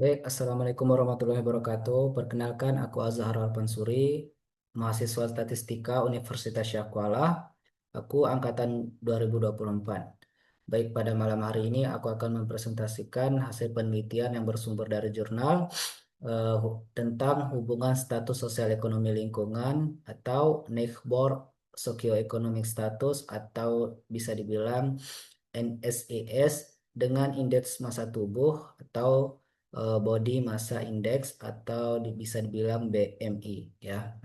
Baik, Assalamualaikum warahmatullahi wabarakatuh. Perkenalkan, aku Azhar Alpansuri, mahasiswa Statistika Universitas Syahkuala. Aku angkatan 2024. Baik, pada malam hari ini aku akan mempresentasikan hasil penelitian yang bersumber dari jurnal tentang hubungan status sosial ekonomi lingkungan atau NECBOR Socioeconomic Status atau bisa dibilang NSES dengan indeks massa tubuh atau Body Massa Index atau bisa dibilang BMI ya.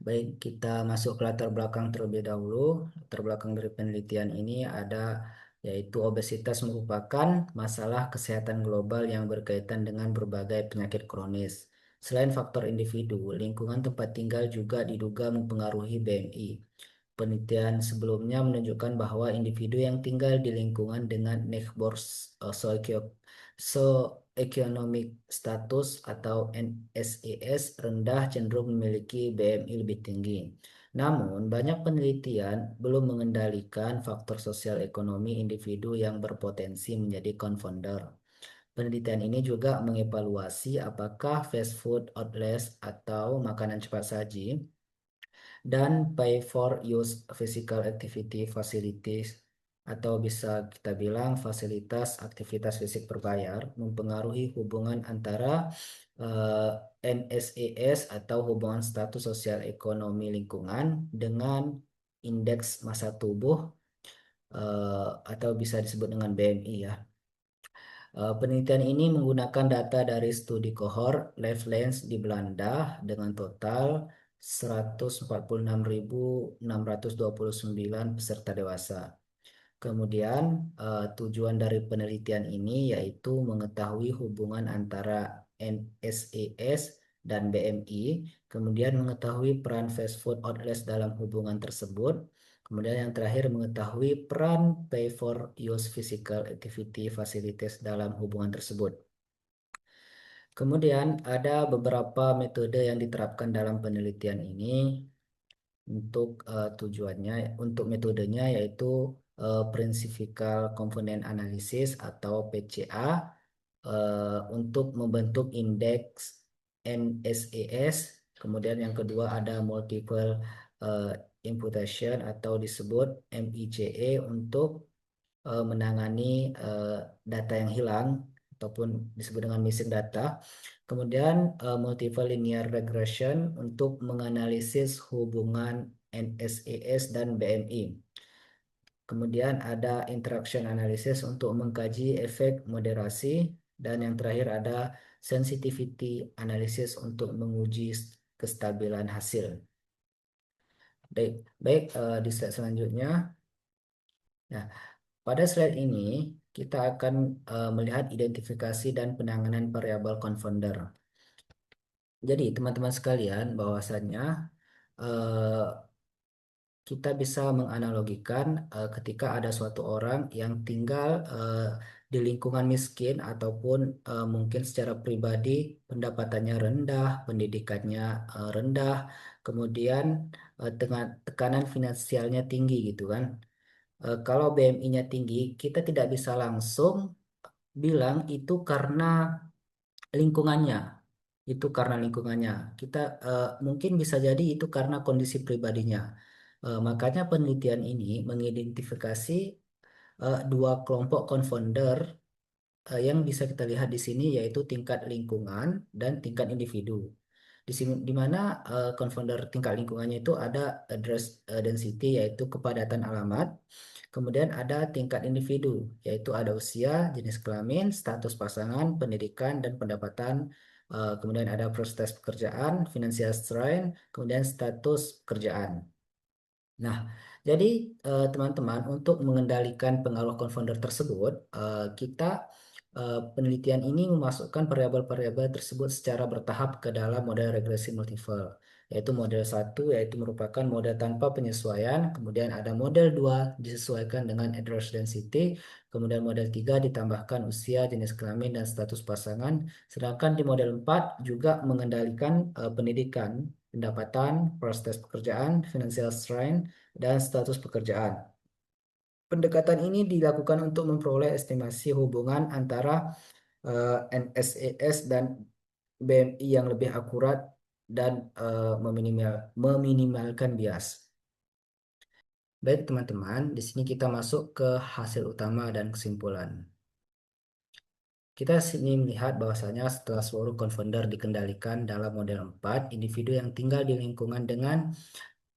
Baik, kita masuk ke latar belakang terlebih dahulu. Latar belakang dari penelitian ini ada yaitu obesitas merupakan masalah kesehatan global yang berkaitan dengan berbagai penyakit kronis. Selain faktor individu, lingkungan tempat tinggal juga diduga mempengaruhi BMI. Penelitian sebelumnya menunjukkan bahwa individu yang tinggal di lingkungan dengan Socioeconomic Status atau NSES rendah cenderung memiliki BMI lebih tinggi. Namun, banyak penelitian belum mengendalikan faktor sosial ekonomi individu yang berpotensi menjadi confounder. Penelitian ini juga mengevaluasi apakah fast food outlets atau makanan cepat saji dan pay for use physical activity facilities atau bisa kita bilang fasilitas aktivitas fisik berbayar mempengaruhi hubungan antara eh, NSES atau hubungan status sosial ekonomi lingkungan dengan indeks massa tubuh atau bisa disebut dengan BMI ya. Penelitian ini menggunakan data dari studi kohort Lifelines di Belanda dengan total 146.629 peserta dewasa. Kemudian, tujuan dari penelitian ini yaitu mengetahui hubungan antara NSES dan BMI, kemudian mengetahui peran fast food outlets dalam hubungan tersebut, kemudian yang terakhir mengetahui peran pay for use physical activity facilities dalam hubungan tersebut. Kemudian ada beberapa metode yang diterapkan dalam penelitian ini untuk tujuannya, untuk metodenya yaitu Principal Component Analysis atau PCA untuk membentuk indeks NSES. Kemudian yang kedua ada Multiple eh, Imputation atau disebut MICE untuk menangani data yang hilang ataupun disebut dengan missing data. Kemudian multiple linear regression untuk menganalisis hubungan NSES dan BMI. Kemudian ada interaction analysis untuk mengkaji efek moderasi dan yang terakhir ada sensitivity analysis untuk menguji kestabilan hasil. Baik, baik di slide selanjutnya. Nah, pada slide ini kita akan melihat identifikasi dan penanganan variabel confounder. Jadi teman-teman sekalian bahwasannya eh, kita bisa menganalogikan ketika ada suatu orang yang tinggal di lingkungan miskin ataupun mungkin secara pribadi pendapatannya rendah, pendidikannya rendah, kemudian dengan tekanan finansialnya tinggi gitu kan. Kalau BMI-nya tinggi, kita tidak bisa langsung bilang itu karena lingkungannya. Itu karena lingkungannya. Kita mungkin bisa jadi itu karena kondisi pribadinya. Makanya penelitian ini mengidentifikasi dua kelompok confounder yang bisa kita lihat di sini yaitu tingkat lingkungan dan tingkat individu. Di sini di mana confounder tingkat lingkungannya itu ada address density yaitu kepadatan alamat. Kemudian ada tingkat individu yaitu ada usia, jenis kelamin, status pasangan, pendidikan dan pendapatan. Kemudian ada proses pekerjaan, financial strain, kemudian status pekerjaan. Nah, jadi teman-teman untuk mengendalikan pengaruh confounder tersebut, kita penelitian ini memasukkan variabel-variabel tersebut secara bertahap ke dalam model regresi multiple, yaitu model satu yaitu merupakan model tanpa penyesuaian, kemudian ada model 2 disesuaikan dengan address density, kemudian model 3 ditambahkan usia, jenis kelamin dan status pasangan, sedangkan di model 4 juga mengendalikan pendidikan, pendapatan, proses pekerjaan, financial strain, dan status pekerjaan. Pendekatan ini dilakukan untuk memperoleh estimasi hubungan antara NSES dan BMI yang lebih akurat dan meminimalkan bias. Baik teman-teman, di sini kita masuk ke hasil utama dan kesimpulan. Kita sini melihat bahwasanya setelah seluruh confounder dikendalikan dalam model 4, individu yang tinggal di lingkungan dengan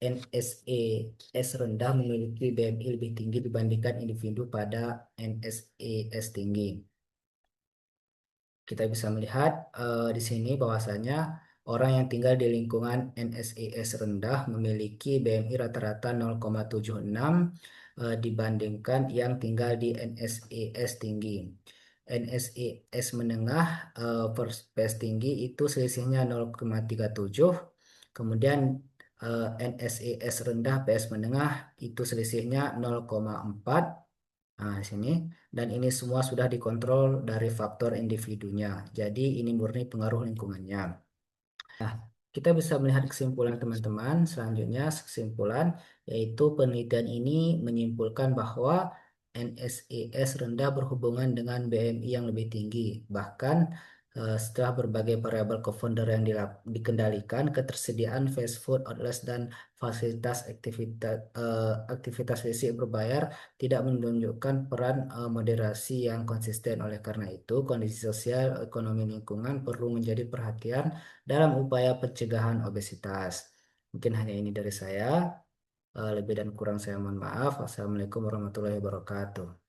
NSES rendah memiliki BMI lebih tinggi dibandingkan individu pada NSES tinggi. Kita bisa melihat di sini bahwasanya orang yang tinggal di lingkungan NSES rendah memiliki BMI rata-rata 0,76 dibandingkan yang tinggal di NSES tinggi. NSES menengah versus tinggi itu selisihnya 0,37. Kemudian NSES rendah PS menengah itu selisihnya 0,4. Nah, di sini dan ini semua sudah dikontrol dari faktor individunya. Jadi ini murni pengaruh lingkungannya. Kita bisa melihat kesimpulan teman-teman. Selanjutnya kesimpulan yaitu penelitian ini menyimpulkan bahwa NSES rendah berhubungan dengan BMI yang lebih tinggi. Bahkan setelah berbagai variabel co-founder yang dikendalikan, ketersediaan fast food, outlets, dan fasilitas aktivitas fisik berbayar tidak menunjukkan peran moderasi yang konsisten. Oleh karena itu, kondisi sosial, ekonomi lingkungan perlu menjadi perhatian dalam upaya pencegahan obesitas. Mungkin hanya ini dari saya. Lebih dan kurang saya mohon maaf. Wassalamualaikum warahmatullahi wabarakatuh.